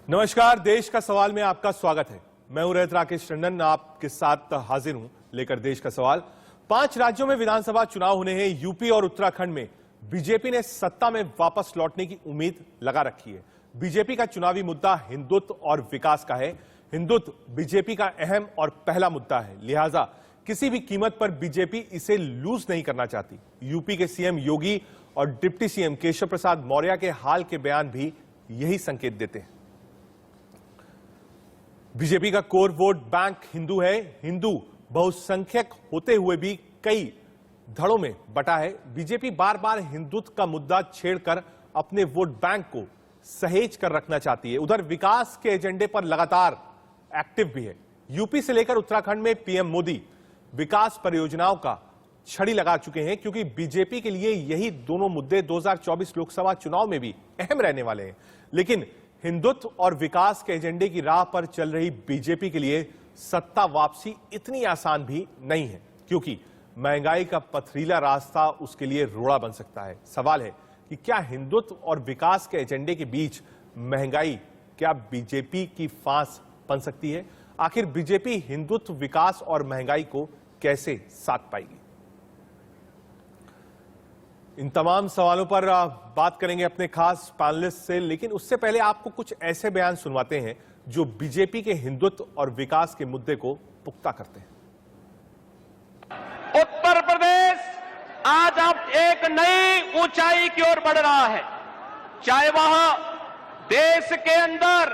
नमस्कार, देश का सवाल में आपका स्वागत है। मैं हूं रहित राकेश टंडन, आपके साथ हाजिर हूं लेकर देश का सवाल। 5 राज्यों में विधानसभा चुनाव होने हैं। यूपी और उत्तराखंड में बीजेपी ने सत्ता में वापस लौटने की उम्मीद लगा रखी है। बीजेपी का चुनावी मुद्दा हिंदुत्व और विकास का है। हिंदुत्व बीजेपी का अहम और पहला मुद्दा है, लिहाजा किसी भी कीमत पर बीजेपी इसे लूज नहीं करना चाहती। यूपी के सीएम योगी और डिप्टी सीएम केशव प्रसाद मौर्य के हाल के बयान भी यही संकेत देते हैं। बीजेपी का कोर वोट बैंक हिंदू है। हिंदू बहुसंख्यक होते हुए भी कई धड़ों में बटा है। बीजेपी बार बार हिंदुत्व का मुद्दा छेड़कर अपने वोट बैंक को सहेज कर रखना चाहती है। उधर विकास के एजेंडे पर लगातार एक्टिव भी है। यूपी से लेकर उत्तराखंड में पीएम मोदी विकास परियोजनाओं का छड़ी लगा चुके हैं, क्योंकि बीजेपी के लिए यही दोनों मुद्दे 2024 लोकसभा चुनाव में भी अहम रहने वाले हैं। लेकिन हिंदुत्व और विकास के एजेंडे की राह पर चल रही बीजेपी के लिए सत्ता वापसी इतनी आसान भी नहीं है, क्योंकि महंगाई का पथरीला रास्ता उसके लिए रोड़ा बन सकता है। सवाल है कि क्या हिंदुत्व और विकास के एजेंडे के बीच महंगाई क्या बीजेपी की फांस बन सकती है? आखिर बीजेपी हिंदुत्व, विकास और महंगाई को कैसे साथ पाएगी? इन तमाम सवालों पर बात करेंगे अपने खास पैनलिस्ट से, लेकिन उससे पहले आपको कुछ ऐसे बयान सुनवाते हैं जो बीजेपी के हिंदुत्व और विकास के मुद्दे को पुख्ता करते हैं। उत्तर प्रदेश आज अब एक नई ऊंचाई की ओर बढ़ रहा है। चाहे वह देश के अंदर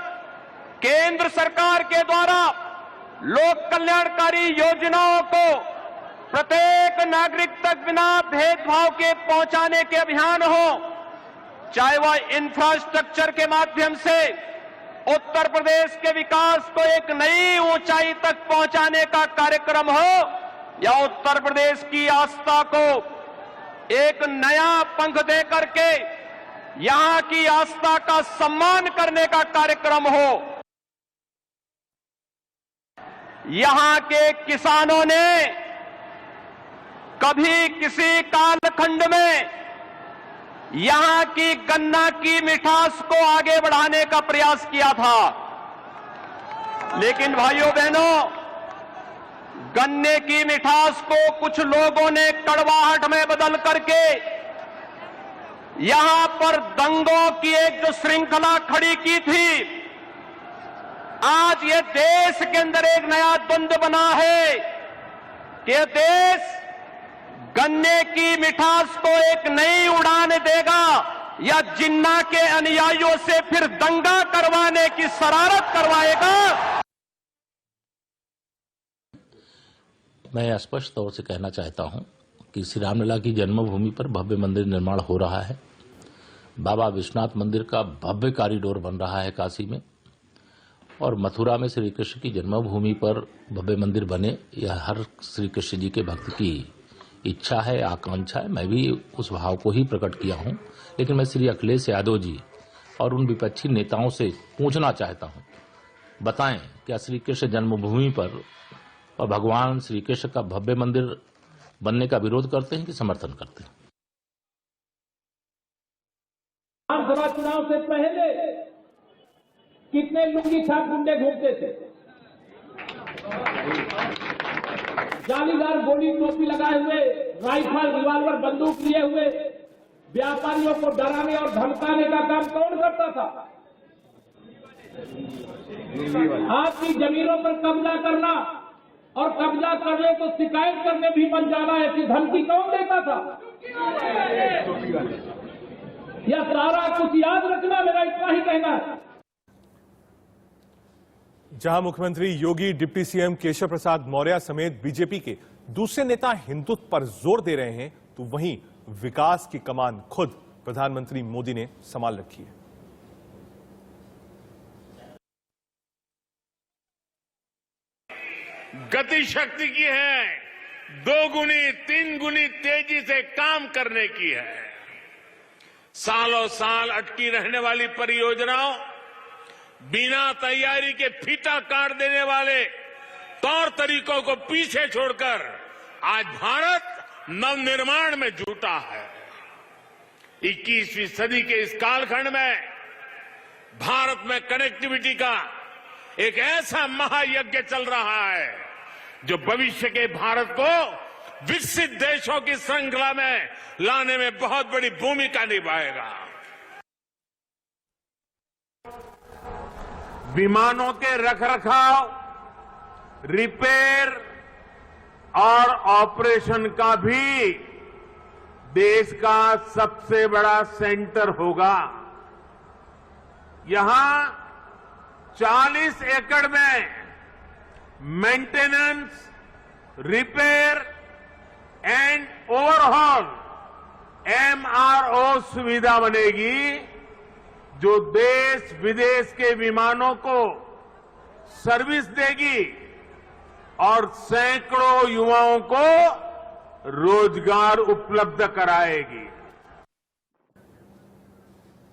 केंद्र सरकार के द्वारा लोक कल्याणकारी योजनाओं को प्रत्येक नागरिक तक बिना भेदभाव के पहुंचाने के अभियान हो, चाहे वह इंफ्रास्ट्रक्चर के माध्यम से उत्तर प्रदेश के विकास को एक नई ऊंचाई तक पहुंचाने का कार्यक्रम हो, या उत्तर प्रदेश की आस्था को एक नया पंख दे करके यहां की आस्था का सम्मान करने का कार्यक्रम हो। यहां के किसानों ने कभी किसी कालखंड में यहां की गन्ना की मिठास को आगे बढ़ाने का प्रयास किया था, लेकिन भाइयों बहनों, गन्ने की मिठास को कुछ लोगों ने कड़वाहट में बदल करके यहां पर दंगों की एक जो श्रृंखला खड़ी की थी, आज ये देश के अंदर एक नया द्वंद्व बना है कि देश गन्ने की मिठास को एक नई उड़ान देगा या जिन्ना के अनुयायियों से फिर दंगा करवाने की शरारत करवाएगा। मैं स्पष्ट तौर से कहना चाहता हूं कि श्री रामलला की जन्मभूमि पर भव्य मंदिर निर्माण हो रहा है। बाबा विश्वनाथ मंदिर का भव्य कॉरिडोर बन रहा है काशी में, और मथुरा में श्री कृष्ण की जन्मभूमि पर भव्य मंदिर बने, यह हर श्री कृष्ण जी के भक्त की इच्छा है, आकांक्षा है। मैं भी उस भाव को ही प्रकट किया हूं। लेकिन मैं श्री अखिलेश यादव जी और उन विपक्षी नेताओं से पूछना चाहता हूं, बताएं क्या श्री कृष्ण जन्मभूमि पर और भगवान श्री कृष्ण का भव्य मंदिर बनने का विरोध करते हैं कि समर्थन करते हैं? विधानसभा चुनाव से पहले कितने लुंगी छाप गुंडे घूमते थे, जालीदार गोली टोपी लगाए हुए, राइफल, रिवाल्वर, बंदूक लिए हुए व्यापारियों को डराने और धमकाने का काम कौन करता था? आपकी जमीनों पर कब्जा करना और कब्जा करने को शिकायत करने भी बन जाना, ऐसी धमकी कौन देता था? यह सारा कुछ याद रखना, मेरा इतना ही कहना है। जहां मुख्यमंत्री योगी, डिप्टी सीएम केशव प्रसाद मौर्य समेत बीजेपी के दूसरे नेता हिंदुत्व पर जोर दे रहे हैं, तो वहीं विकास की कमान खुद प्रधानमंत्री मोदी ने संभाल रखी है। गति शक्ति की है, 2 गुनी 3 गुनी तेजी से काम करने की है। सालों साल अटकी रहने वाली परियोजनाओं, बिना तैयारी के फीता काट देने वाले तौर तरीकों को पीछे छोड़कर आज भारत नवनिर्माण में जुटा है। 21वीं सदी के इस कालखंड में भारत में कनेक्टिविटी का एक ऐसा महायज्ञ चल रहा है जो भविष्य के भारत को विकसित देशों की श्रृंखला में लाने में बहुत बड़ी भूमिका निभाएगा। विमानों के रखरखाव, रिपेयर और ऑपरेशन का भी देश का सबसे बड़ा सेंटर होगा। यहां 40 एकड़ में maintenance, repair and overhaul MRO सुविधा बनेगी, जो देश विदेश के विमानों को सर्विस देगी और सैकड़ों युवाओं को रोजगार उपलब्ध कराएगी।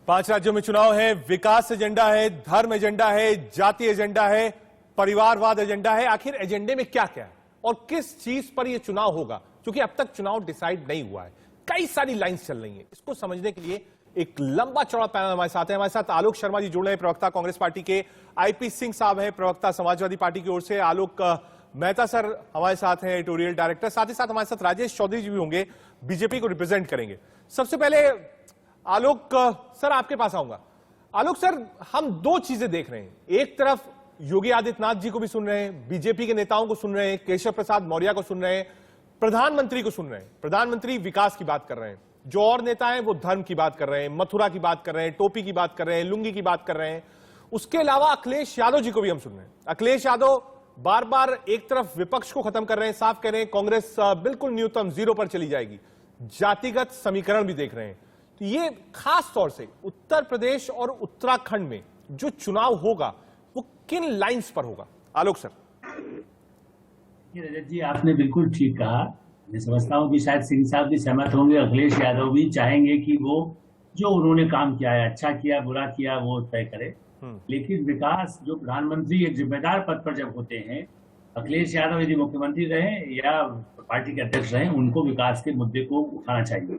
5 राज्यों में चुनाव है, विकास एजेंडा है, धर्म एजेंडा है, जाति एजेंडा है, परिवारवाद एजेंडा है। आखिर एजेंडे में क्या क्या है और किस चीज पर यह चुनाव होगा, क्योंकि अब तक चुनाव डिसाइड नहीं हुआ है। कई सारी लाइंस चल रही हैं। इसको समझने के लिए एक लंबा चौड़ा पैनल हमारे साथ है। हमारे साथ आलोक शर्मा जी जुड़ रहे हैं, प्रवक्ता कांग्रेस पार्टी के। IP सिंह साहब हैं, प्रवक्ता समाजवादी पार्टी की ओर से। आलोक मेहता सर हमारे साथ हैं, एडिटोरियल डायरेक्टर। साथ ही साथ हमारे साथ राजेश चौधरी जी भी होंगे, बीजेपी को रिप्रेजेंट करेंगे। सबसे पहले आलोक सर आपके पास आऊंगा। आलोक सर, हम दो चीजें देख रहे हैं। एक तरफ योगी आदित्यनाथ जी को भी सुन रहे हैं, बीजेपी के नेताओं को सुन रहे हैं, केशव प्रसाद मौर्य को सुन रहे हैं, प्रधानमंत्री को सुन रहे हैं। प्रधानमंत्री विकास की बात कर रहे हैं, जो और नेता हैं वो धर्म की बात कर रहे हैं, मथुरा की बात कर रहे हैं, टोपी की बात कर रहे हैं, लुंगी की बात कर रहे हैं। उसके अलावा अखिलेश यादव जी को भी हम सुन रहे हैं। अखिलेश यादव बार बार एक तरफ विपक्ष को खत्म कर रहे हैं, साफ कह रहे हैं कांग्रेस बिल्कुल न्यूनतम 0 पर चली जाएगी। जातिगत समीकरण भी देख रहे हैं। तो ये खास तौर से उत्तर प्रदेश और उत्तराखंड में जो चुनाव होगा वो किन लाइंस पर होगा? आलोक सर। रजत जी, आपने बिल्कुल ठीक कहा। मैं समझता हूं कि शायद सिंह साहब भी सहमत होंगे, अखिलेश यादव भी चाहेंगे कि वो जो उन्होंने काम किया है, अच्छा किया बुरा किया, वो तय करे। लेकिन विकास, जो प्रधानमंत्री एक जिम्मेदार पद पर जब होते हैं, अखिलेश यादव यदि मुख्यमंत्री रहे या पार्टी के अध्यक्ष रहे, उनको विकास के मुद्दे को उठाना चाहिए।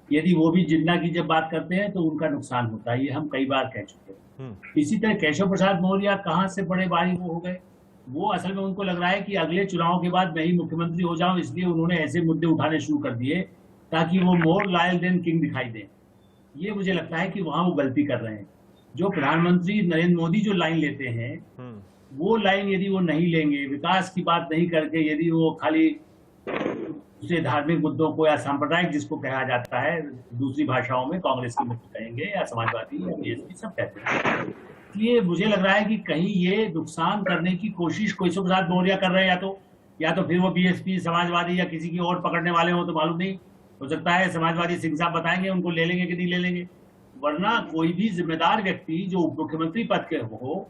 यदि वो भी जिन्ना की जब बात करते हैं तो उनका नुकसान होता है, ये हम कई बार कह चुके हैं। इसी तरह केशव प्रसाद मौर्य कहाँ से बड़े भारी वो हो गए, वो असल में उनको लग रहा है कि अगले चुनाव के बाद मैं ही मुख्यमंत्री हो जाऊं, इसलिए उन्होंने ऐसे मुद्दे उठाने शुरू कर दिए ताकि वो मोर लॉयल देन किंग दिखाई दे। ये मुझे लगता है कि वहां वो गलती कर रहे हैं। जो प्रधानमंत्री नरेंद्र मोदी जो लाइन लेते हैं, वो लाइन यदि वो नहीं लेंगे, विकास की बात नहीं करके यदि वो खाली दूसरे धार्मिक मुद्दों को या सांप्रदायिक, जिसको कहा जाता है दूसरी भाषाओं में कांग्रेस के मुद्दे कहेंगे या समाजवादी या बीएसपी सब कहते हैं, इसलिए मुझे लग रहा है कि कहीं ये नुकसान करने की कोशिश केशव प्रसाद मौर्य कर रहे हैं, या तो फिर वो बीएसपी समाजवादी या किसी की और पकड़ने वाले हो, तो मालूम नहीं, हो सकता है समाजवादी सिंह साहब बताएंगे उनको ले लेंगे कि नहीं ले लेंगे। वरना कोई भी जिम्मेदार व्यक्ति जो उप मुख्यमंत्री पद के हो,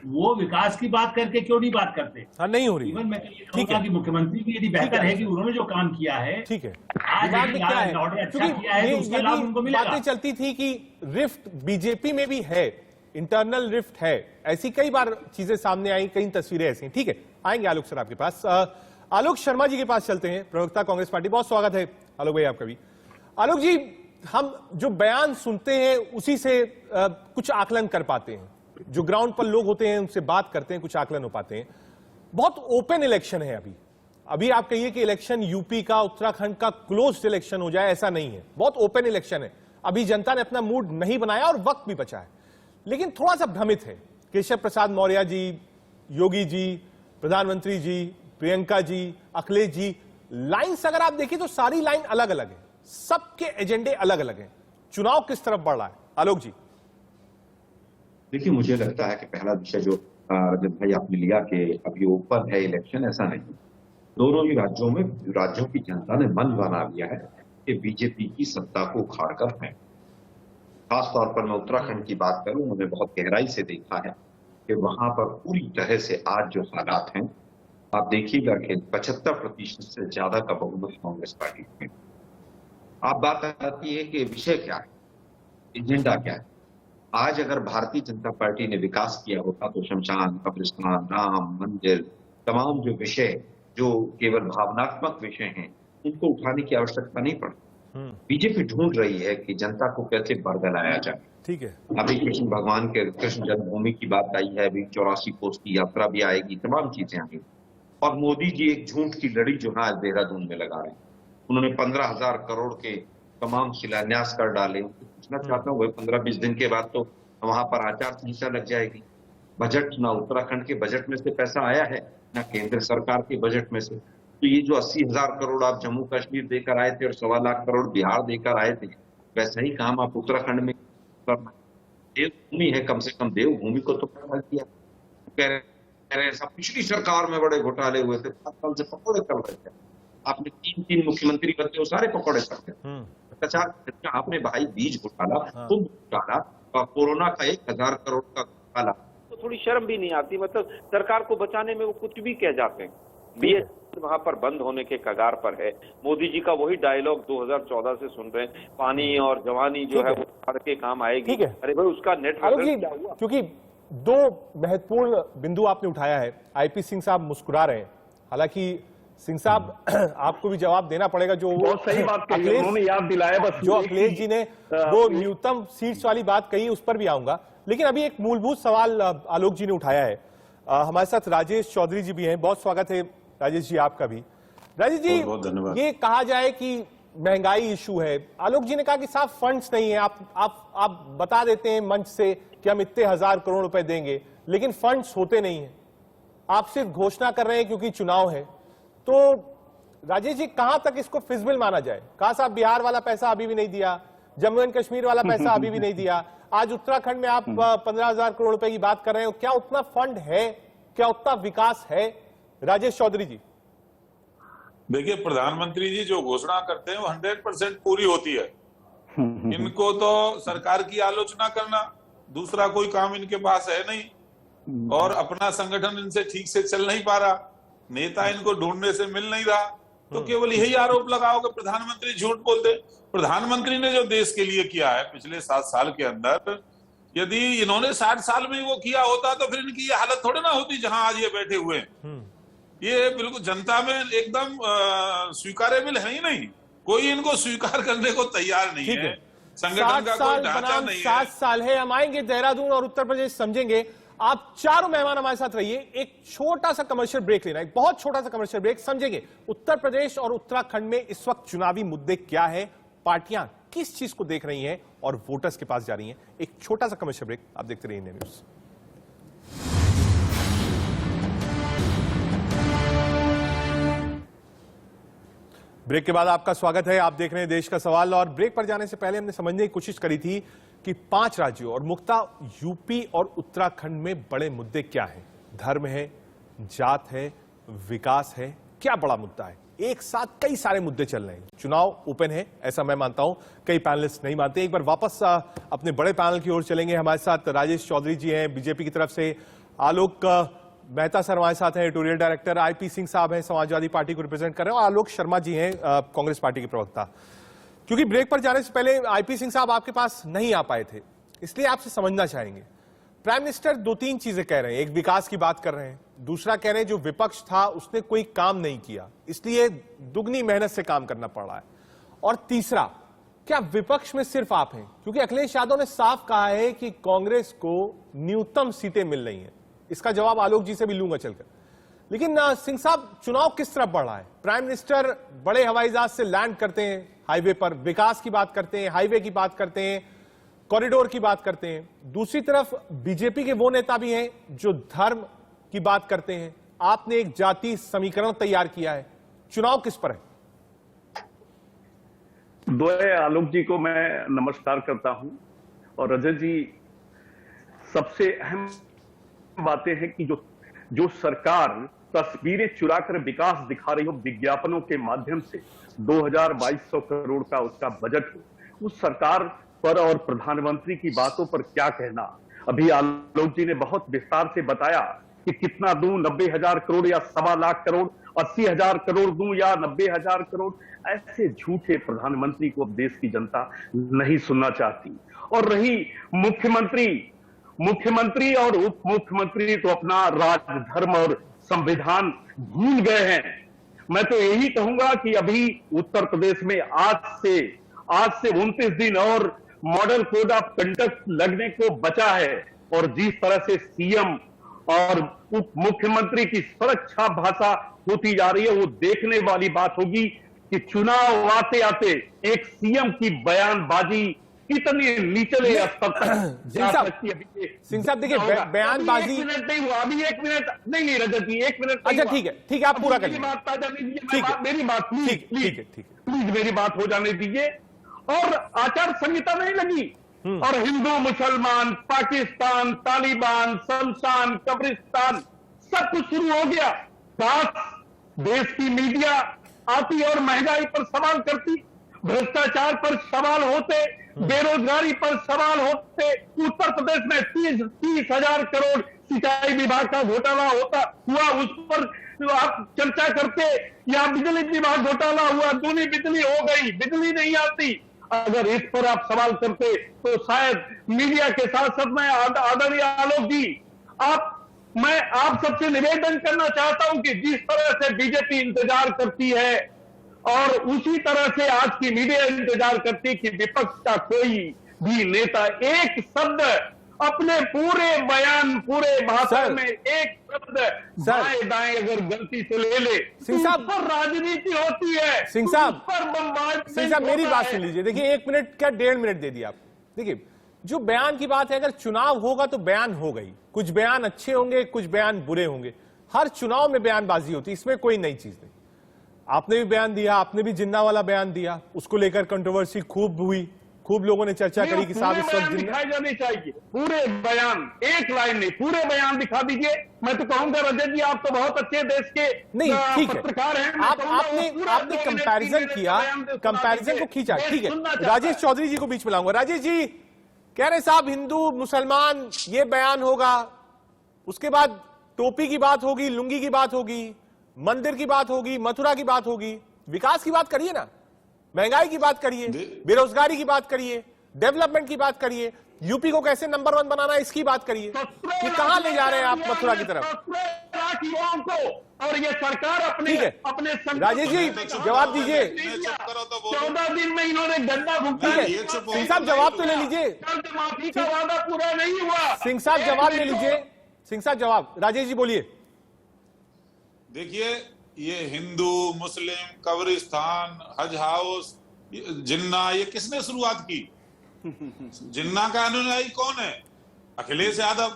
वो विकास की बात करके क्यों नहीं बात करते? हाँ, नहीं हो रही। इवन मैं कहूँगा कि मुख्यमंत्री की यदि बेहतर है कि उन्होंने जो काम किया है, ठीक है, आज ऑर्डर अच्छा किया है, तो उसका लाभ उनको मिलेगा। बातें चलती थी कि रिफ्ट बीजेपी में भी है, इंटरनल रिफ्ट है, ऐसी कई बार चीजें सामने आई, कई तस्वीरें ऐसी। ठीक है, आएंगे आलोक सर आपके पास। आलोक शर्मा जी के पास चलते हैं, प्रवक्ता कांग्रेस पार्टी। बहुत स्वागत है आलोक भाई आपका भी। आलोक जी, हम जो बयान सुनते हैं उसी से कुछ आकलन कर पाते हैं, जो ग्राउंड पर लोग होते हैं उनसे बात करते हैं, कुछ आकलन हो पाते हैं। बहुत ओपन इलेक्शन है अभी आप कहिए कि इलेक्शन यूपी का, उत्तराखंड का क्लोज्ड इलेक्शन हो जाए, ऐसा नहीं है। बहुत ओपन इलेक्शन है। अभी जनता ने अपना मूड नहीं बनाया और वक्त भी बचा है, लेकिन थोड़ा सा भ्रमित है। केशव प्रसाद मौर्य जी, योगी जी, प्रधानमंत्री जी, प्रियंका जी, अखिलेश जी, लाइन्स अगर आप देखिए तो सारी लाइन अलग अलग है, सबके एजेंडे अलग अलग हैं। चुनाव किस तरफ बढ़ रहा है आलोक जी? देखिए, मुझे लगता है कि पहला विषय जो रजत भाई आपने लिया कि अभी ओपन है इलेक्शन, ऐसा नहीं। दोनों ही राज्यों की जनता ने मन बना लिया है कि बीजेपी की सत्ता को उखाड़ कर फेंक। खासतौर पर मैं उत्तराखंड की बात करूं, मैंने बहुत गहराई से देखा है कि वहां पर पूरी तरह से आज जो हालात हैं, आप देखिएगा कि 75% से ज्यादा का बहुमत कांग्रेस पार्टी में। आप बात आती है कि विषय क्या है, एजेंडा क्या है। आज अगर भारतीय जनता पार्टी ने विकास किया होता तो शमशान, कब्रिस्तान, राम मंदिर, तमाम जो विषय जो केवल भावनात्मक विषय हैं, उनको उठाने की आवश्यकता नहीं पड़ती। बीजेपी ढूंढ रही है कि जनता को कैसे बरगलाया जाए। ठीक है। अभी कृष्ण भगवान के कृष्ण जन्मभूमि की बात आई है, अभी 84 कोस की यात्रा भी आएगी, तमाम चीजें आएंगी। और मोदी जी एक झूठ की लड़ी जो है आज देहरादून में लगा रहे हैं। उन्होंने 15,000 करोड़ के तमाम शिलान्यास कर डाले। पूछना चाहता हूँ 15-20 दिन के बाद तो वहां पर आचार संहिता लग जाएगी। बजट ना उत्तराखंड के बजट में से पैसा आया है, ना केंद्र सरकार के बजट में से। तो ये जो 80,000 करोड़ आप जम्मू कश्मीर देकर आए थे और 1.25 लाख करोड़ बिहार देकर आए थे, वैसा ही काम आप उत्तराखंड में करना। देवभूमि है, कम से कम देवभूमि को तो पैसा किया। कह रहे सब पिछली सरकार में बड़े घोटाले हुए थे, 5 साल से पकौड़े कर रहे थे। आपने 3 मुख्यमंत्री बनते हो, सारे पकौड़े करते हैं। आपने भाई बीज घोटाला, खुद घोटाला, और कोरोना का 1,000 करोड़ का घोटाला। तो थोड़ी शर्म भी नहीं आती, मतलब सरकार को बचाने में वो कुछ भी कह जाते हैं। बीएसएनएल वहां पर बंद होने के कगार पर है। मोदी जी का वही डायलॉग 2014 से सुन रहे हैं, पानी और जवानी जो है वो भारत के काम आएगी। अरे भाई उसका नेटवर्क क्या हुआ? क्योंकि 2 महत्वपूर्ण बिंदु आपने उठाया है। आईपी सिंह साहब मुस्कुरा रहे हैं, हालांकि सिंह साहब आपको भी जवाब देना पड़ेगा। जो बहुत सही बात कही, उन्होंने याद दिलाया। बस जो अखिलेश जी ने वो न्यूनतम सीट्स वाली बात कही, उस पर भी आऊंगा। लेकिन अभी एक मूलभूत सवाल आलोक जी ने उठाया है। हमारे साथ राजेश चौधरी जी भी हैं, बहुत स्वागत है राजेश जी आपका भी। राजेश जी, बहुत धन्यवाद। ये कहा जाए कि महंगाई इशू है, आलोक जी ने कहा कि साफ फंड्स नहीं है। आप बता देते हैं मंच से कि हम इतने 1,000 करोड़ रुपए देंगे, लेकिन फंड्स होते नहीं है। आप सिर्फ घोषणा कर रहे हैं क्योंकि चुनाव है। तो राजेश जी, कहां तक इसको फिजिबल माना जाए? कहा साहब बिहार वाला पैसा अभी भी नहीं दिया, जम्मू एंड कश्मीर वाला पैसा अभी भी नहीं दिया, आज उत्तराखंड में आप 15,000 करोड़ रुपए की बात कर रहे हो। क्या उतना फंड है? क्या उतना विकास है? राजेश चौधरी जी। देखिए, प्रधानमंत्री जी जो घोषणा करते हैं वो 100% पूरी होती है। इनको तो सरकार की आलोचना करना, दूसरा कोई काम इनके पास है नहीं। और अपना संगठन इनसे ठीक से चल नहीं पा रहा, नेता इनको ढूंढने से मिल नहीं रहा, तो केवल यही आरोप लगाओ कि प्रधानमंत्री झूठ बोलते। प्रधानमंत्री ने जो देश के लिए किया है पिछले 7 साल के अंदर, यदि इन्होंने 60 साल में वो किया होता तो फिर इनकी ये हालत थोड़ी ना होती जहां आज ये बैठे हुए हैं। ये बिल्कुल जनता में एकदम स्वीकारेबल है ही नहीं, कोई इनको स्वीकार करने को तैयार नहीं है। संगठन का कोई ढांचा नहीं है। 7 साल है। हम आएंगे देहरादून और उत्तर प्रदेश समझेंगे। आप चारों मेहमान हमारे साथ रहिए। एक छोटा सा कमर्शियल ब्रेक लेना, एक बहुत छोटा सा कमर्शियल ब्रेक। समझेंगे उत्तर प्रदेश और उत्तराखंड में इस वक्त चुनावी मुद्दे क्या है, पार्टियां किस चीज को देख रही हैं और वोटर्स के पास जा रही हैं। एक छोटा सा कमर्शियल ब्रेक, आप देखते रहिए इंडिया न्यूज। ब्रेक के बाद आपका स्वागत है। आप देख रहे हैं देश का सवाल। और ब्रेक पर जाने से पहले हमने समझने की कोशिश करी थी कि 5 राज्यों और मुख्यतः यूपी और उत्तराखंड में बड़े मुद्दे क्या हैं। धर्म है, जात है, विकास है, क्या बड़ा मुद्दा है। एक साथ कई सारे मुद्दे चल रहे हैं। चुनाव ओपन है, ऐसा मैं मानता हूं, कई पैनलिस्ट नहीं मानते। एक बार वापस अपने बड़े पैनल की ओर चलेंगे। हमारे साथ राजेश चौधरी जी हैं बीजेपी की तरफ से, आलोक मेहता सर हमारे साथ हैं, एडिटोरियल डायरेक्टर, आईपी सिंह साहब हैं, समाजवादी पार्टी को रिप्रेजेंट कर रहे हैं, और आलोक शर्मा जी हैं कांग्रेस पार्टी के प्रवक्ता। क्योंकि ब्रेक पर जाने से पहले आईपी सिंह साहब आपके पास नहीं आ पाए थे, इसलिए आपसे समझना चाहेंगे। प्राइम मिनिस्टर 2-3 चीजें कह रहे हैं। एक, विकास की बात कर रहे हैं। दूसरा, कह रहे हैं जो विपक्ष था उसने कोई काम नहीं किया, इसलिए दुगनी मेहनत से काम करना पड़ रहा है। और तीसरा, क्या विपक्ष में सिर्फ आप हैं? क्योंकि अखिलेश यादव ने साफ कहा है कि कांग्रेस को न्यूनतम सीटें मिल रही हैं। इसका जवाब आलोक जी से भी लूंगा चलकर। लेकिन सिंह साहब, चुनाव किस तरफ बढ़ रहा है? प्राइम मिनिस्टर बड़े हवाई जहाज से लैंड करते हैं हाईवे पर, विकास की बात करते हैं, हाईवे की बात करते हैं, कॉरिडोर की बात करते हैं। दूसरी तरफ बीजेपी के वो नेता भी हैं जो धर्म की बात करते हैं। आपने एक जाति समीकरण तैयार किया है। चुनाव किस पर है? द्वय आलोक जी को मैं नमस्कार करता हूं। और रजत जी, सबसे अहम बातें हैं कि जो सरकार तस्वीरें चुराकर विकास दिखा रही हो विज्ञापनों के माध्यम से, 2200 करोड़ का उसका बजट हो, उस सरकार पर और प्रधानमंत्री की बातों पर क्या कहना। अभी आलोक जी ने बहुत विस्तार से बताया कि कितना दूं, 90,000 करोड़ या 1.25 लाख करोड़, 80,000 करोड़ दूं या 90,000 करोड़। ऐसे झूठे प्रधानमंत्री को अब देश की जनता नहीं सुनना चाहती। और रही मुख्यमंत्री और उप मुख्यमंत्री तो अपना राज, धर्म और संविधान भूल गए हैं। मैं तो यही कहूंगा कि अभी उत्तर प्रदेश में आज से आज से 29 दिन और मॉडल कोड ऑफ कंडक्ट लगने को बचा है, और जिस तरह से सीएम और उप मुख्यमंत्री की सुरक्षा भाषा होती जा रही है, वो देखने वाली बात होगी कि चुनाव आते आते एक सीएम की बयानबाजी कितनी निचले स्तर तक जा सकती है। सिंह साहब देखिए, बयानबाजी 1 मिनट नहीं हुआ, अभी 1 मिनट नहीं रजत जी, 1 मिनट। अच्छा ठीक है, आप पूरा कर लीजिए। मेरी बात ताजा लीजिए, मेरी बात प्लीज मेरी बात हो जाने दीजिए। और आचार संहिता नहीं लगी, और हिंदू मुसलमान, पाकिस्तान, तालिबान, शमशान, कब्रिस्तान सब कुछ शुरू हो गया। देश की मीडिया आती और महंगाई पर सवाल करती, भ्रष्टाचार पर सवाल होते, बेरोजगारी पर सवाल होते। उत्तर प्रदेश में 30,000 करोड़ सिंचाई विभाग का घोटाला हुआ, उस पर आप चर्चा करते, या बिजली विभाग घोटाला हुआ, दूनी बिजली हो गई, बिजली नहीं आती। अगर इस पर आप सवाल करते तो शायद मीडिया के साथ साथ में आदरणीय आलोक जी, मैं आप सबसे निवेदन करना चाहता हूं कि जिस तरह से बीजेपी इंतजार करती है, और उसी तरह से आज की मीडिया इंतजार करती है कि विपक्ष का कोई भी नेता एक शब्द अपने पूरे बयान, पूरे भाषण में एक शब्द दाएं दाएं अगर गलती से ले सिंह साहब, पर राजनीति होती है। सिंह साहब, पर बम्बार्ड सिंह साहब मेरी बात सुन लीजिए। देखिए 1 मिनट क्या 1.5 मिनट दे दिया आप। देखिए जो बयान की बात है, अगर चुनाव होगा तो बयान हो गई, कुछ बयान अच्छे होंगे, कुछ बयान बुरे होंगे। हर चुनाव में बयानबाजी होती है, इसमें कोई नई चीज नहीं। आपने भी बयान दिया, आपने भी जिन्ना वाला बयान दिया, उसको लेकर कंट्रोवर्सी खूब हुई, खूब लोगों ने चर्चा करी कि साहब इस वक्त दिखाई जानी चाहिए। पूरे बयान, एक लाइन नहीं, पूरे बयान दिखा दीजिए। मैं तो कहूंगा रजत जी, आप तो बहुत अच्छे देश के पत्रकार हैं। आपने कंपैरिजन किया, कंपैरिजन को खींचा, ठीक है। राजेश चौधरी जी को बीच में लाऊंगा। राजेश जी कह रहे साहब हिंदू मुसलमान ये बयान होगा, उसके बाद टोपी की बात होगी, लुंगी की बात होगी, मंदिर की बात होगी, मथुरा की बात होगी। विकास की बात करिए ना, महंगाई की बात करिए, बेरोजगारी की बात करिए, डेवलपमेंट की बात करिए, यूपी को कैसे नंबर 1 बनाना है इसकी बात करिए। कि कहां ले जा रहे हैं आप मथुरा की तरफ? और ये सरकार अपने राजेश जी जवाब दीजिए। 14 दिन में इन्होंने गंदा भुगतान। सिंह साहब जवाब तो ले लीजिए। माफी का वादा पूरा नहीं हुआ। सिंह साहब जवाब ले लीजिए। सिंह साहब जवाब। राजेश जी बोलिए। देखिए ये हिंदू, मुस्लिम, कब्रिस्तान, हज हाउस, जिन्ना, ये किसने शुरुआत की? जिन्ना का अनुयायी कौन है? अखिलेश यादव।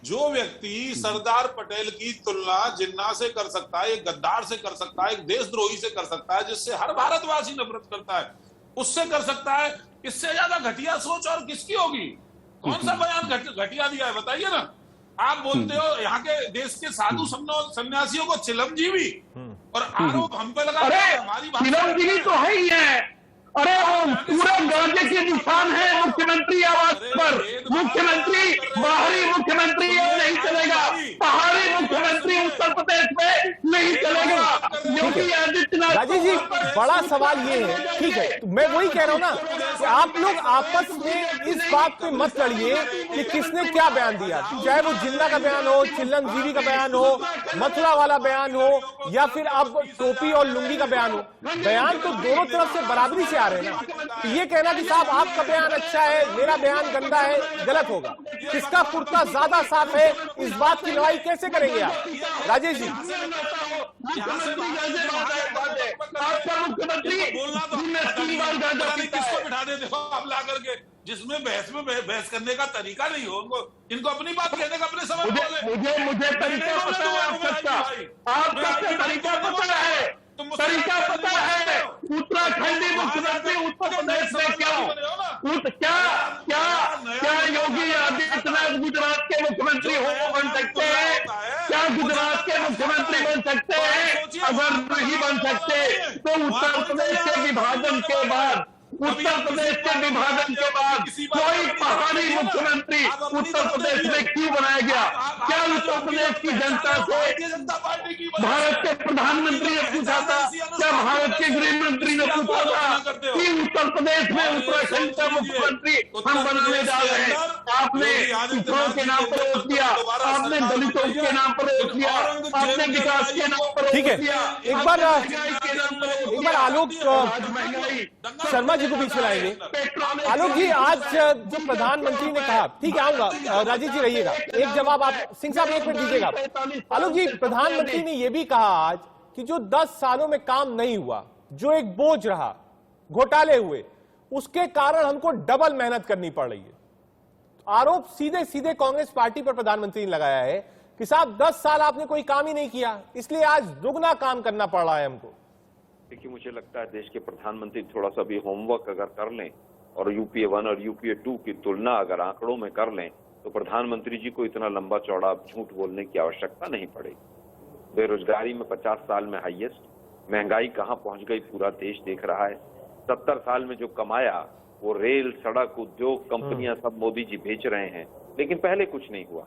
जो व्यक्ति सरदार पटेल की तुलना जिन्ना से कर सकता है, एक गद्दार से कर सकता है, एक देशद्रोही से कर सकता है, जिससे हर भारतवासी नफरत करता है, उससे कर सकता है। इससे ज्यादा घटिया सोच और किसकी होगी? कौन सा बयान घटिया दिया है बताइए ना। आप बोलते हो यहाँ के देश के साधु सन्यासियों को चिलमजीवी, और आरोप हम पे लगा हमारी चिलमजीवी तो है ही है। अरे वो पूरा गांजे के निशान है मुख्यमंत्री आवास पर। मुख्यमंत्री, बाहरी मुख्यमंत्री नहीं चलेगा, पहाड़ी मुख्यमंत्री उत्तर प्रदेश में नहीं चलेगा। योगी आदित्यनाथ। राजेश जी बड़ा सवाल ये है, ठीक है, मैं वही कह रहा हूं ना कि आप लोग आपस में इस बात पे मत लड़िए कि किसने क्या बयान दिया, चाहे वो जिन्ना का बयान हो, चिलमजीवी का बयान हो, मथुरा वाला बयान हो, या फिर अब टोपी और लुंगी का बयान हो। बयान तो दोनों तरफ से बराबरी से आ रहे हैं ना। तो ये कहना कि साहब आपका बयान अच्छा है, मेरा बयान गंदा है, गलत होगा। किसका कुर्ता ज्यादा साफ है, इस बात की लड़ाई कैसे करेंगे आप? राजेश जी किसको बिठा दे देखो आप ला करके, जिसमें बहस करने का तरीका नहीं हो, इनको अपनी बात कहने का अपने समझ। मुझे तरीका पता है आपका तरीका पता है, तरीका पता है। उत्तराखंडी मुख्यमंत्री उत्तर प्रदेश में क्या योगी आदित्यनाथ गुजरात के मुख्यमंत्री बन सकते हैं? क्या गुजरात के मुख्यमंत्री बन सकते हैं? अगर नहीं बन सकते तो उत्तर प्रदेश के विभाजन के बाद कोई पहाड़ी मुख्यमंत्री उत्तर प्रदेश में क्यों बनाया गया? क्या उत्तर प्रदेश की जनता से भारत के प्रधानमंत्री ने पूछा था? क्या भारत के गृह मंत्री ने पूछा था कि उत्तर प्रदेश में उत्तराखंड का मुख्यमंत्री हम बनने जा रहे हैं? आपने पिछड़ों के नाम पर वोट दिया, आपने दलितों वोट के नाम पर रोक दिया, आपने विकास के नाम पर ठीक है, रोक दिया, एक बार आलोक महंगाई शर्मा जी को बीच में लाएंगे। पेट्रोल आलोक जी, आज जो प्रधानमंत्री ने कहा, ठीक है आऊंगा, राजेश जी रहिएगा, एक जवाब आप सिंह साहब 1 मिनट दीजिएगा। आलोक जी, प्रधानमंत्री ने यह भी कहा आज कि जो 10 सालों में काम नहीं हुआ, जो एक बोझ रहा, घोटाले हुए, उसके कारण हमको डबल मेहनत करनी पड़ रही है। आरोप सीधे सीधे कांग्रेस पार्टी पर प्रधानमंत्री ने लगाया है कि साहब 10 साल आपने कोई काम ही नहीं किया, इसलिए आज दुगना काम करना पड़ रहा है हमको। देखिए, मुझे लगता है देश के प्रधानमंत्री थोड़ा सा भी होमवर्क अगर कर लें और यूपीए 1 और यूपीए 2 की तुलना अगर आंकड़ों में कर लें तो प्रधानमंत्री जी को इतना लंबा चौड़ा झूठ बोलने की आवश्यकता नहीं पड़ेगी। बेरोजगारी में 50 साल में हाईएस्ट, महंगाई कहां पहुंच गई पूरा देश देख रहा है। 70 साल में जो कमाया वो रेल, सड़क, उद्योग, कंपनियां सब मोदी जी बेच रहे हैं, लेकिन पहले कुछ नहीं हुआ।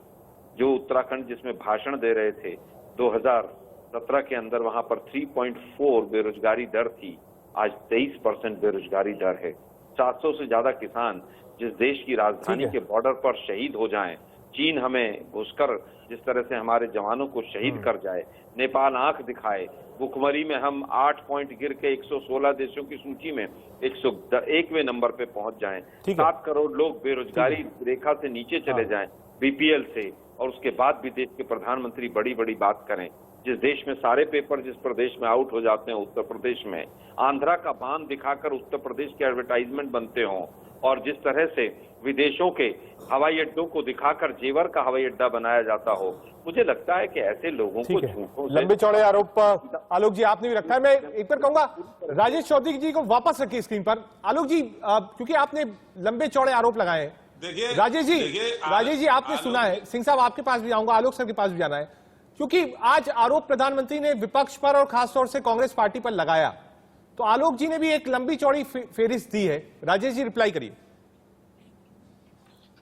जो उत्तराखंड जिसमें भाषण दे रहे थे 2017 के अंदर, वहां पर 3.4 बेरोजगारी दर थी, आज 23% बेरोजगारी दर है। 700 से ज्यादा किसान जिस देश की राजधानी के बॉर्डर पर शहीद हो जाएं, चीन हमें घुसकर जिस तरह से हमारे जवानों को शहीद कर जाए, नेपाल आंख दिखाए, भुखमरी में हम 8 पॉइंट गिर के 116 देशों की सूची में 101वें नंबर पे पहुंच जाएं, 7 करोड़ लोग बेरोजगारी रेखा से नीचे चले जाएं बीपीएल से, और उसके बाद भी देश के प्रधानमंत्री बड़ी बड़ी बात करें। जिस देश में सारे पेपर जिस प्रदेश में आउट हो जाते हैं, उत्तर प्रदेश में आंध्रा का बांध दिखाकर उत्तर प्रदेश के एडवर्टाइजमेंट बनते हों, और जिस तरह से विदेशों के हवाई अड्डों को दिखाकर जेवर का हवाई अड्डा बनाया जाता हो, मुझे लगता है कि ऐसे लोगों को झूठों से लंबे चौड़े आरोप आलोक जी आपने भी रखा है। मैं एक बार कहूंगा राजेश चौधरी जी को वापस रखिए स्क्रीन पर। आलोक जी, क्योंकि आपने लंबे चौड़े आरोप लगाए हैं, राजेश जी आपने सुना है, सिंह साहब आपके पास भी आऊंगा, आलोक सर के पास भी जाना है, क्योंकि आज आरोप प्रधानमंत्री ने विपक्ष पर और खासतौर से कांग्रेस पार्टी पर लगाया, तो आलोक जी ने भी एक लंबी चौड़ी फेरिस्त दी है। राजेश जी रिप्लाई करिए।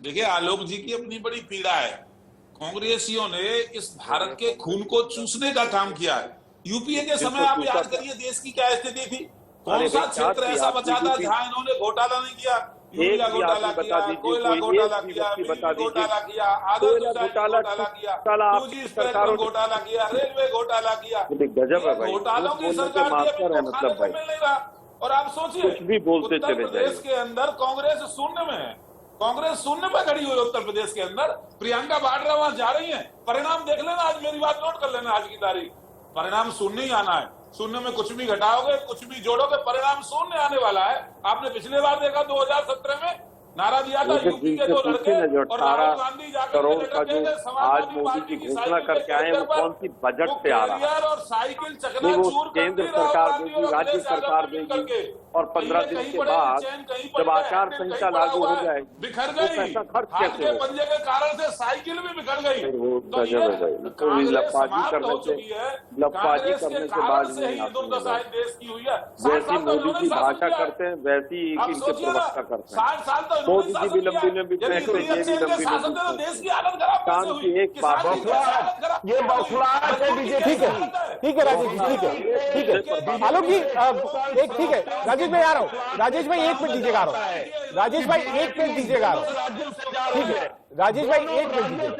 देखिए, आलोक जी की अपनी बड़ी पीड़ा है। कांग्रेसियों ने इस भारत के खून को चूसने का काम किया है। यूपीए के समय आप याद करिए देश की क्या स्थिति थी, कौन सा क्षेत्र ऐसा बचा था जहां इन्होंने घोटाला नहीं किया। यूरिया घोटाला किया, कोयला घोटाला किया, बिजली घोटाला किया, आदर्श घोटाला किया, 2G स्पेक्ट्रम घोटाला किया, रेलवे घोटाला किया। घोटालों की सरकार मिल नहीं रहा। और आप सोचिए, उत्तर प्रदेश के अंदर कांग्रेस शून्य में है, कांग्रेस शून्य में खड़ी हुई उत्तर प्रदेश के अंदर। प्रियंका वाड्रा वहां जा रही हैं, परिणाम देख लेना, आज मेरी बात नोट कर लेना, आज की तारीख परिणाम शून्य ही आना है। शून्य में कुछ भी घटाओगे, कुछ भी जोड़ोगे, परिणाम शून्य आने वाला है। आपने पिछले बार देखा 2017 में नारा दिया था यूपी के 2 लड़के और राहुल गांधी जाकर करोड़ का जो आज मोदी जी घोषणा करके आए हैं, वो कौन सी बजट से आ रहा है? और साइकिल वो केंद्र सरकार देगी, राज्य सरकार देगी, और 15 दिन के बाद जब आचार संहिता लागू हो जाए बिखर गई, पैसा खर्च कैसे होगा? पंजे के कारण से साइकिल भी बिखर गई। लफाजी करने से बात नहीं आती। देश की हुई है, जैसी मोदी जी भाषा करते हैं वैसी इनके प्रवक्ता करते हैं। 60 साल मोदी जी भी लंबी लंबी फेंकते हैं, ये भी लंबी लंबी देश की हालत खराब काम की एक बात ये बौखलाहट है बीजेपी। ठीक है राजेश जी, ठीक है आलोक जी, एक ठीक है राजेश भाई आ रहा हूँ, राजेश भाई 1 मिनट दीजिएगा, राजेश भाई 1 मिनट दीजिएगा, ठीक है राजेश भाई 1 मिनट दीजिए,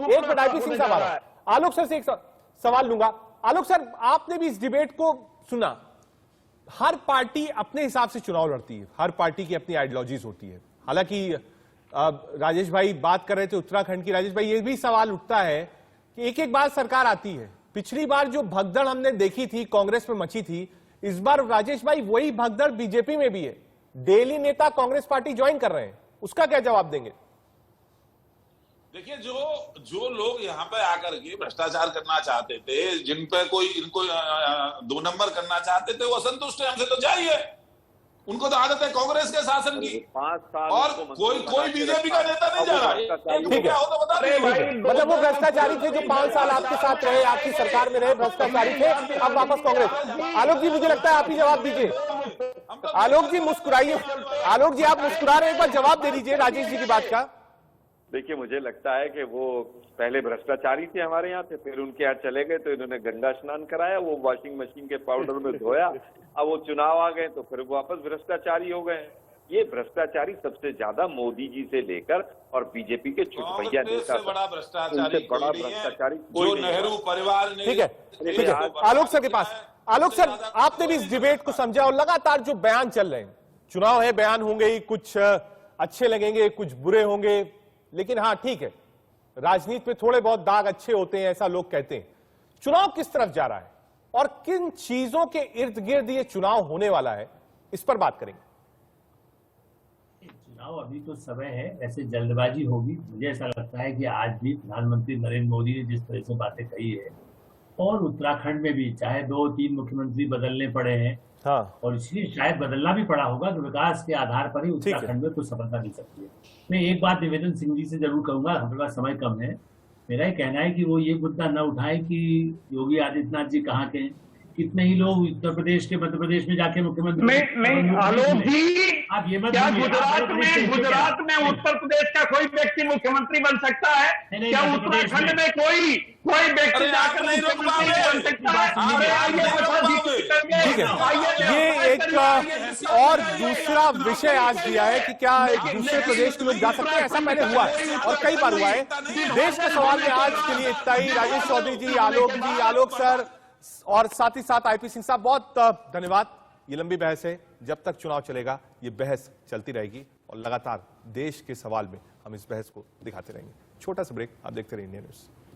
1 मिनट आईपी सिंह साहब आ रहा है। आलोक सर से एक सवाल लूंगा। आलोक सर, आपने भी इस डिबेट को सुना, हर पार्टी अपने हिसाब से चुनाव लड़ती है, हर पार्टी की अपनी आइडियोलॉजीज होती है। हालांकि राजेश भाई बात कर रहे थे उत्तराखंड की, राजेश भाई ये भी सवाल उठता है कि एक एक बार सरकार आती है, पिछली बार जो भगदड़ हमने देखी थी कांग्रेस में मची थी, इस बार राजेश भाई वही भगदड़ बीजेपी में भी है, डेली नेता कांग्रेस पार्टी ज्वाइन कर रहे हैं, उसका क्या जवाब देंगे? देखिए, जो लोग यहाँ पे आकर के भ्रष्टाचार करना चाहते थे, जिन पे कोई इनको 2 नंबर करना चाहते थे, वो असंतुष्ट है हमसे, तो जाइए। उनको तो आदत है कांग्रेस के शासन की, 5 साल और कोई बीजेपी का नेता नहीं जा रहा है। क्या होता बता दें, मतलब वो भ्रष्टाचारी थे जो 5 साल आपके साथ रहे, आपकी सरकार में रहे, भ्रष्टाचारी थे, अब वापस कांग्रेस। आलोक जी, मुझे लगता है आप ही जवाब दीजिए। आलोक जी मुस्कुराइए, आलोक जी आप मुस्कुरा रहे हैं, एक बार जवाब दे दीजिए राजेश जी की बात का। देखिए, मुझे लगता है कि वो पहले भ्रष्टाचारी थे हमारे यहाँ थे, फिर उनके यहाँ चले गए तो इन्होंने गंगा स्नान कराया, वो वॉशिंग मशीन के पाउडर में धोया, अब वो चुनाव आ गए तो फिर वापस भ्रष्टाचारी हो गए। ये भ्रष्टाचारी सबसे ज्यादा मोदी जी से लेकर और बीजेपी के चुटभैया कांग्रेस नेता से बड़ा भ्रष्टाचारी उनसे बड़ा कोई नहीं है। भ्रष्टाचारी जो कोई नहीं है। नेहरू परिवार ने ठीक है, ठीक है। आलोक सर के पास, आलोक सर, आपने भी इस डिबेट को समझा और लगातार जो बयान चल रहे हैं, चुनाव है, बयान होंगे ही, कुछ अच्छे लगेंगे, कुछ बुरे होंगे, लेकिन हाँ ठीक है, राजनीति में थोड़े बहुत दाग अच्छे होते हैं, ऐसा लोग कहते हैं। चुनाव किस तरफ जा रहा है और किन चीजों के इर्द गिर्द ये चुनाव होने वाला है, इस पर बात करेंगे। चुनाव अभी तो समय है, ऐसे जल्दबाजी होगी। मुझे ऐसा लगता है कि आज भी प्रधानमंत्री नरेंद्र मोदी ने जिस तरह से बातें कही है, और उत्तराखंड में भी चाहे 2-3 मुख्यमंत्री बदलने पड़े हैं, हाँ, और इसलिए शायद बदलना भी पड़ा होगा कि विकास के आधार पर ही उत्तराखंड में कुछ सफलता मिल सकती है। मैं एक बात निवेदन सिंह जी से जरूर कहूंगा, हमारे पास समय कम है, मेरा ये कहना है कि वो ये मुद्दा न उठाए कि योगी आदित्यनाथ जी कहाँ के हैं, कितने ही लोग उत्तर प्रदेश के मध्य प्रदेश में जाके मुख्यमंत्री नहीं आलोक जी, आप ये मत क्या भूलिए, गुजरात में उत्तर प्रदेश का कोई व्यक्ति मुख्यमंत्री बन सकता है? नहीं, क्या मध्य प्रदेश उत्तराखंड में कोई व्यक्ति जाकर मुख्यमंत्री बन सकता है? ठीक है, ये एक और दूसरा विषय आज दिया है कि क्या एक दूसरे प्रदेश के लोग जा सकते हैं, ऐसा पहले हुआ है और कई बार हुआ है। देश के सवाल में आज के लिए इतना ही। राजेश चौधरी जी, आलोक सर और साथ ही साथ आईपी सिंह साहब, बहुत धन्यवाद। ये लंबी बहस है, जब तक चुनाव चलेगा ये बहस चलती रहेगी और लगातार देश के सवाल में हम इस बहस को दिखाते रहेंगे। छोटा सा ब्रेक, आप देखते रहिए इंडिया न्यूज।